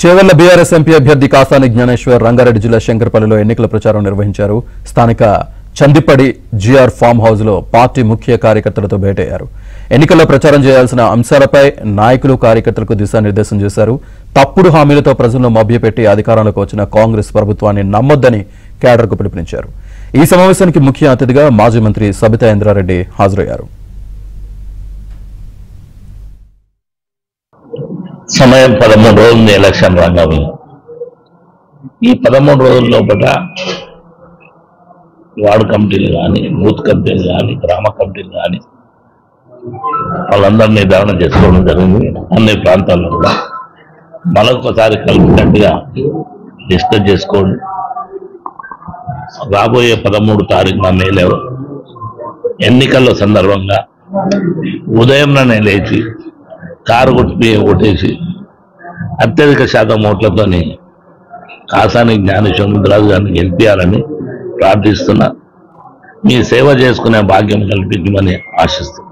Chevella BRS MP అభ్యర్థి కాసాని జ్ఞానేశ్వర్ రంగారెడ్డి జిల్లా శంకరపల్లిలో ఎన్నికల ప్రచారం నిర్వహించారు. స్థానిక చందిపడి జిఆర్ ఫామ్ హౌస్ లో పార్టీ ముఖ్య కార్యకర్తలతో భేటయ్యారు. ఎన్నికల్లో ప్రచారం చేయాల్సిన అంశాలపై నాయకులు కార్యకర్తలకు దిశానిర్దేశం చేశారు. తప్పుడు హామీలతో ప్రజలను మభ్యపెట్టి అధికారంలోకి వచ్చిన కాంగ్రెస్ ప్రభుత్వాన్ని నమ్మొద్దని కేడర్కు పిలుపునిచ్చారు. ఈ సమావేశానికి ముఖ్య అతిథిగా మాజీ మంత్రి సబితా ఇంద్రారెడ్డి హాజరయ్యారు. సమయం 13 రోజులు ఎలక్షన్ రంగంలో. ఈ 13 రోజుల లోపల వార్డు కమిటీలు కానీ, బూత్ కమిటీలు కానీ, గ్రామ కమిటీలు కానీ వాళ్ళందరినీ నిర్ధారణ చేసుకోవడం జరిగింది. అన్ని ప్రాంతాల్లో కూడా మరొకసారి కలిపినట్టుగా డిస్కస్ చేసుకోండి. రాబోయే 13 తారీఖున మేలో ఎన్నికల సందర్భంగా ఉదయంలోనే లేచి కారు కొట్టేసి అత్యధిక శాతం ఓట్లతోని కాసాని జ్ఞానేశ్వర్ ముద్రాజు గారిని గెలిపించాలని ప్రార్థిస్తున్నా. మీ సేవ చేసుకునే భాగ్యం కల్పించమని ఆశిస్తున్నా.